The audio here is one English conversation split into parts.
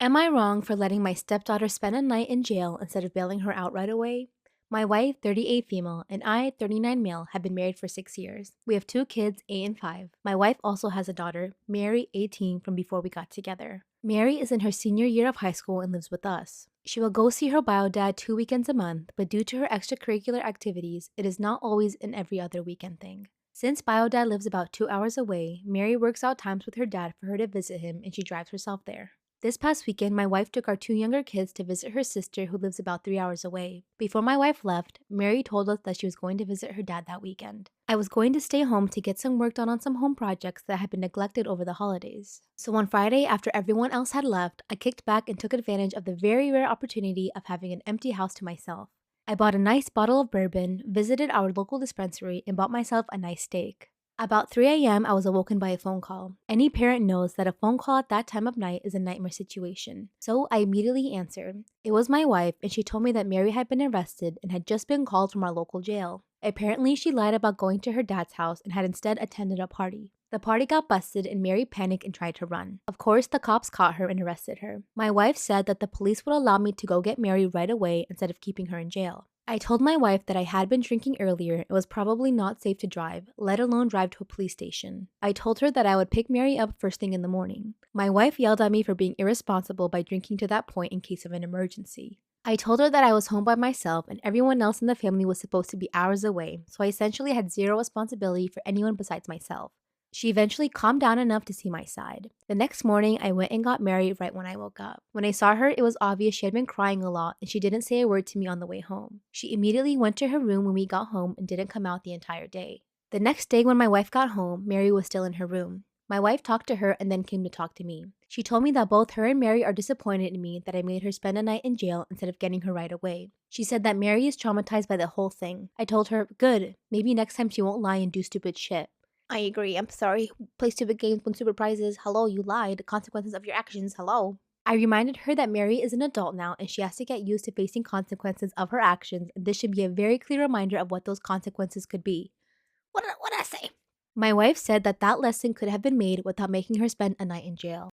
Am I wrong for letting my stepdaughter spend a night in jail instead of bailing her out right away? My wife, 38 female, and I, 39 male, have been married for 6 years. We have two kids, 8 and 5. My wife also has a daughter, Mary, 18, from before we got together. Mary is in her senior year of high school and lives with us. She will go see her bio dad 2 weekends a month, but due to her extracurricular activities, it is not always an every other weekend thing. Since bio dad lives about 2 hours away, Mary works out times with her dad for her to visit him and she drives herself there. This past weekend, my wife took our two younger kids to visit her sister who lives about 3 hours away. Before my wife left, Mary told us that she was going to visit her dad that weekend. I was going to stay home to get some work done on some home projects that had been neglected over the holidays. So on Friday, after everyone else had left, I kicked back and took advantage of the very rare opportunity of having an empty house to myself. I bought a nice bottle of bourbon, visited our local dispensary, and bought myself a nice steak. About 3 a.m., I was awoken by a phone call. Any parent knows that a phone call at that time of night is a nightmare situation. So I immediately answered. It was my wife, and she told me that Mary had been arrested and had just been called from our local jail. Apparently, she lied about going to her dad's house and had instead attended a party. The party got busted and Mary panicked and tried to run. Of course, the cops caught her and arrested her. My wife said that the police would allow me to go get Mary right away instead of keeping her in jail. I told my wife that I had been drinking earlier and was probably not safe to drive, let alone drive to a police station. I told her that I would pick Mary up first thing in the morning. My wife yelled at me for being irresponsible by drinking to that point in case of an emergency. I told her that I was home by myself and everyone else in the family was supposed to be hours away, so I essentially had zero responsibility for anyone besides myself. She eventually calmed down enough to see my side. The next morning, I went and got Mary right when I woke up. When I saw her, it was obvious she had been crying a lot and she didn't say a word to me on the way home. She immediately went to her room when we got home and didn't come out the entire day. The next day, when my wife got home, Mary was still in her room. My wife talked to her and then came to talk to me. She told me that both her and Mary are disappointed in me that I made her spend a night in jail instead of getting her right away. She said that Mary is traumatized by the whole thing. I told her, good, maybe next time she won't lie and do stupid shit. I agree. I'm sorry. Play stupid games, win stupid prizes. Hello, you lied. The consequences of your actions. Hello. I reminded her that Mary is an adult now and she has to get used to facing consequences of her actions, and this should be a very clear reminder of what those consequences could be. What did I say? My wife said that that lesson could have been made without making her spend a night in jail.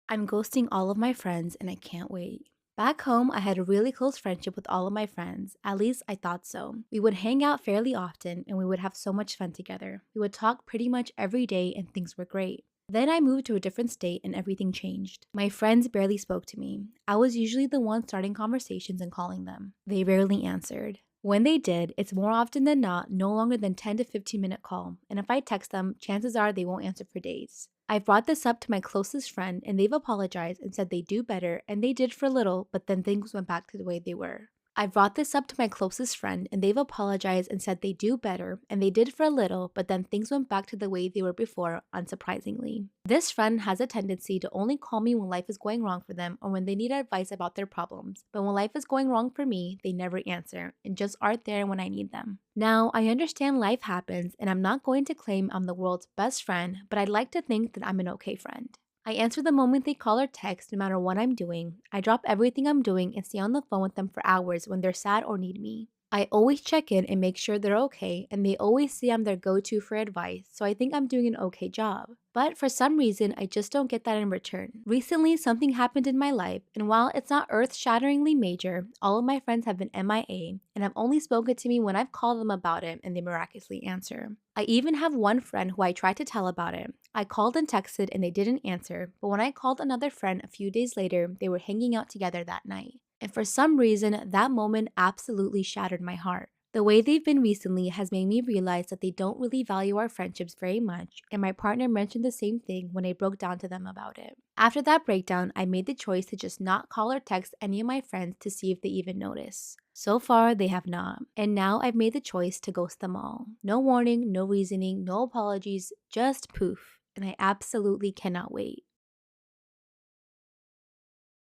I'm ghosting all of my friends and I can't wait. Back home, I had a really close friendship with all of my friends. At least I thought so. We would hang out fairly often and we would have so much fun together. We would talk pretty much every day and things were great. Then I moved to a different state and everything changed. My friends barely spoke to me. I was usually the one starting conversations and calling them. They rarely answered. When they did, it's more often than not no longer than 10 to 15-minute call, and if I text them, chances are they won't answer for days. I've brought this up to my closest friend and they've apologized and said they do better, and they did for a little, but then things went back to the way they were. I've brought this up to my closest friend and they've apologized and said they do better, and they did for a little, but then things went back to the way they were before, unsurprisingly. This friend has a tendency to only call me when life is going wrong for them or when they need advice about their problems, but when life is going wrong for me, they never answer and just aren't there when I need them. Now, I understand life happens and I'm not going to claim I'm the world's best friend, but I'd like to think that I'm an okay friend. I answer the moment they call or text no matter what I'm doing. I drop everything I'm doing and stay on the phone with them for hours when they're sad or need me. I always check in and make sure they're okay, and they always say I'm their go-to for advice, so I think I'm doing an okay job. But for some reason, I just don't get that in return. Recently, something happened in my life, and while it's not earth-shatteringly major, all of my friends have been MIA, and have only spoken to me when I've called them about it and they miraculously answer. I even have one friend who I tried to tell about it. I called and texted and they didn't answer, but when I called another friend a few days later, they were hanging out together that night. And for some reason, that moment absolutely shattered my heart. The way they've been recently has made me realize that they don't really value our friendships very much, and my partner mentioned the same thing when I broke down to them about it. After that breakdown, I made the choice to just not call or text any of my friends to see if they even notice. So far, they have not, and now I've made the choice to ghost them all. No warning, no reasoning, no apologies, just poof, and I absolutely cannot wait.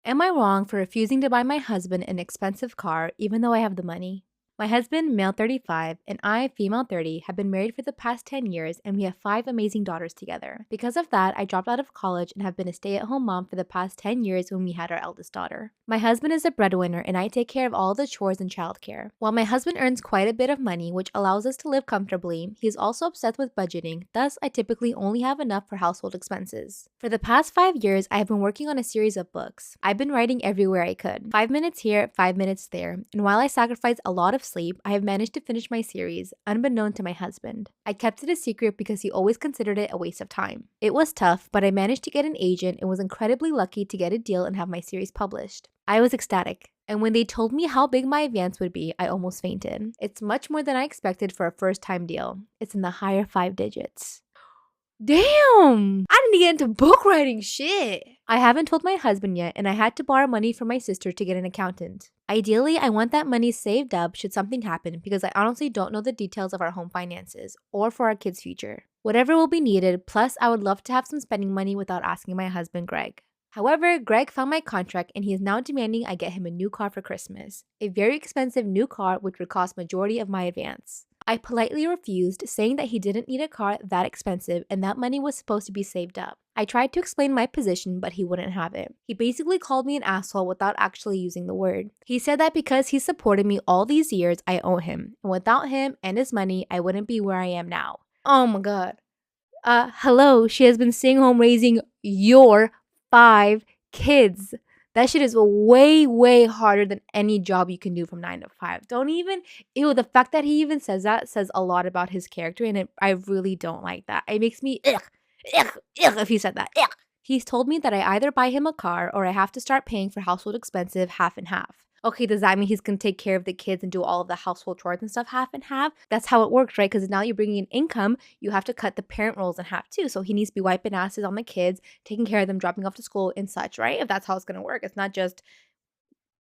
Am I wrong for refusing to buy my husband an expensive car even though I have the money? My husband, male 35, and I, female 30, have been married for the past 10 years and we have 5 amazing daughters together. Because of that, I dropped out of college and have been a stay-at-home mom for the past 10 years when we had our eldest daughter. My husband is a breadwinner and I take care of all the chores and childcare. While my husband earns quite a bit of money, which allows us to live comfortably, he is also obsessed with budgeting, thus I typically only have enough for household expenses. For the past 5 years, I have been working on a series of books. I've been writing everywhere I could. 5 minutes here, 5 minutes there, and while I sacrifice a lot of sleep, I have managed to finish my series, unbeknown to my husband. I kept it a secret because he always considered it a waste of time. It was tough, but I managed to get an agent and was incredibly lucky to get a deal and have my series published. I was ecstatic. And when they told me how big my advance would be, I almost fainted. It's much more than I expected for a first-time deal. It's in the higher 5 digits. Damn! I didn't get into book writing shit! I haven't told my husband yet, and I had to borrow money from my sister to get an accountant. Ideally, I want that money saved up should something happen because I honestly don't know the details of our home finances or for our kids' future. Whatever will be needed, plus I would love to have some spending money without asking my husband, Greg. However, Greg found my contract and he is now demanding I get him a new car for Christmas. A very expensive new car which would cost majority of my advance. I politely refused, saying that he didn't need a car that expensive and that money was supposed to be saved up. I tried to explain my position, but he wouldn't have it. He basically called me an asshole without actually using the word. He said that because he supported me all these years, I owe him. And without him and his money, I wouldn't be where I am now. Oh my god. Hello, she has been staying home raising your 5 kids. That shit is way, way harder than any job you can do from 9 to 5. Don't even, ew, the fact that he even says that says a lot about his character, and I really don't like that. It makes me, ugh, if he said that, ugh. He's told me that I either buy him a car or I have to start paying for household expenses half and half. Okay, does that mean he's gonna take care of the kids and do all of the household chores and stuff half and half? That's how it works, right? Because now you're bringing in income, you have to cut the parent roles in half too. So he needs to be wiping asses on the kids, taking care of them, dropping off to school and such, right? If that's how it's gonna work. It's not just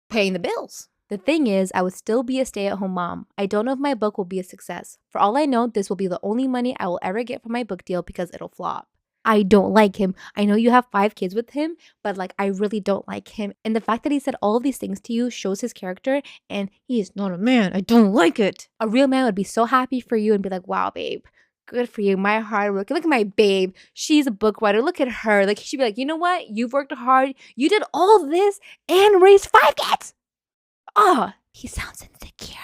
paying the bills. The thing is, I would still be a stay-at-home mom. I don't know if my book will be a success. For all I know, this will be the only money I will ever get from my book deal because it'll flop. I don't like him. I know you have 5 kids with him, but like I really don't like him. And the fact that he said all of these things to you shows his character, and he is not a man. I don't like it. A real man would be so happy for you and be like, wow, babe, good for you. My hard work. Look at my babe. She's a book writer. Look at her. Like, he should be like, you know what? You've worked hard. You did all this and raised 5 kids. Oh, he sounds insecure.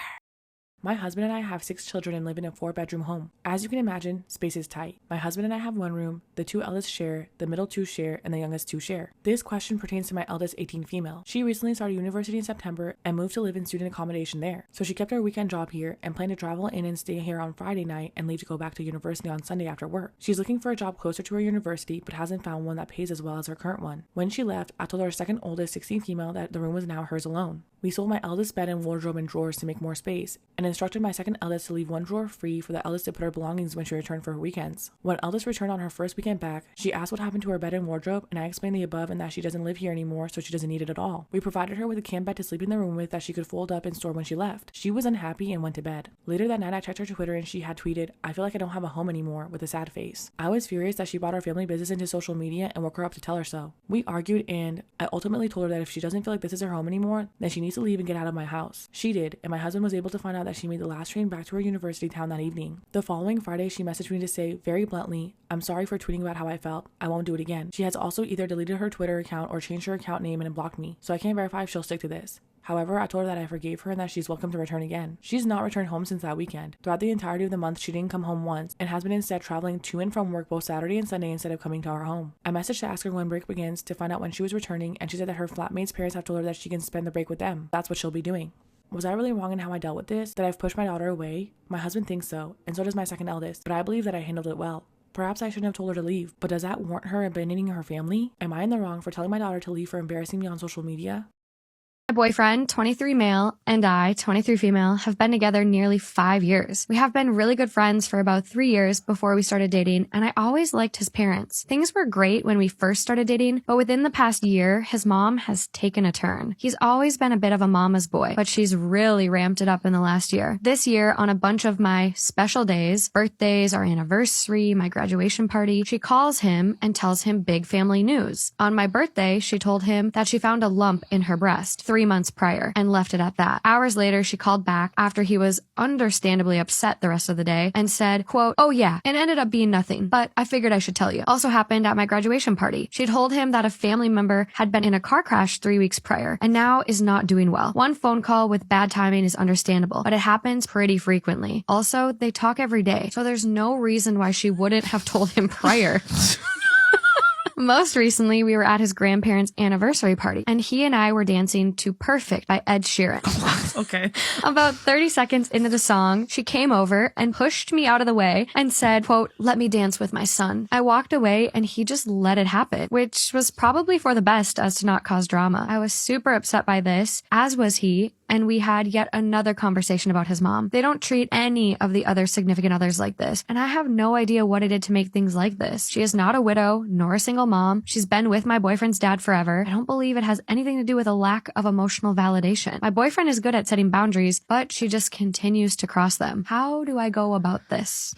My husband and I have 6 children and live in a 4-bedroom home. As you can imagine, space is tight. My husband and I have 1 room, the 2 eldest share, the middle 2 share, and the youngest 2 share. This question pertains to my eldest 18 female. She recently started university in September and moved to live in student accommodation there. So she kept her weekend job here and planned to travel in and stay here on Friday night and leave to go back to university on Sunday after work. She's looking for a job closer to her university but hasn't found one that pays as well as her current one. When she left, I told our second oldest 16 female that the room was now hers alone. We sold my eldest bed and wardrobe and drawers to make more space, and instructed my second eldest to leave 1 drawer free for the eldest to put her belongings when she returned for her weekends. When eldest returned on her first weekend back, she asked what happened to her bed and wardrobe, and I explained the above and that she doesn't live here anymore, so she doesn't need it at all. We provided her with a camp bed to sleep in the room with that she could fold up and store when she left. She was unhappy and went to bed. Later that night, I checked her Twitter and she had tweeted, "I feel like I don't have a home anymore," with a sad face. I was furious that she brought our family business into social media and woke her up to tell her so. We argued, and I ultimately told her that if she doesn't feel like this is her home anymore, then she needs to leave and get out of my house. She did, and my husband was able to find out that she made the last train back to her university town that evening. The following Friday, she messaged me to say, very bluntly, "I'm sorry for tweeting about how I felt. I won't do it again." She has also either deleted her Twitter account or changed her account name and blocked me, so I can't verify if she'll stick to this. However, I told her that I forgave her and that she's welcome to return again. She's not returned home since that weekend. Throughout the entirety of the month, she didn't come home once and has been instead traveling to and from work both Saturday and Sunday instead of coming to our home. I messaged to ask her when break begins to find out when she was returning, and she said that her flatmates' parents have told her that she can spend the break with them. That's what she'll be doing. Was I really wrong in how I dealt with this? That I've pushed my daughter away? My husband thinks so, and so does my second eldest, but I believe that I handled it well. Perhaps I shouldn't have told her to leave, but does that warrant her abandoning her family? Am I in the wrong for telling my daughter to leave for embarrassing me on social media? My boyfriend, 23 male, and I, 23 female, have been together nearly 5 years. We have been really good friends for about 3 years before we started dating, and I always liked his parents. Things were great when we first started dating, but within the past year, his mom has taken a turn. He's always been a bit of a mama's boy, but she's really ramped it up in the last year. This year, on a bunch of my special days, birthdays, our anniversary, my graduation party, she calls him and tells him big family news. On my birthday, she told him that she found a lump in her breast. 3 months prior and left it at that. Hours later, she called back after he was understandably upset the rest of the day and said, quote, "Oh yeah, it ended up being nothing, but I figured I should tell you." Also happened at my graduation party. She told him that a family member had been in a car crash 3 weeks prior and now is not doing well. One phone call with bad timing is understandable, but it happens pretty frequently. Also, they talk every day, so there's no reason why she wouldn't have told him prior. Most recently, we were at his grandparents' anniversary party, and he and I were dancing to Perfect by Ed Sheeran. Okay. About 30 seconds into the song, she came over and pushed me out of the way and said, quote, "Let me dance with my son." I walked away and he just let it happen, which was probably for the best as to not cause drama. I was super upset by this, as was he, and we had yet another conversation about his mom. They don't treat any of the other significant others like this, and I have no idea what I did to make things like this. She is not a widow, nor a single mom. She's been with my boyfriend's dad forever. I don't believe it has anything to do with a lack of emotional validation. My boyfriend is good at setting boundaries, but she just continues to cross them. How do I go about this?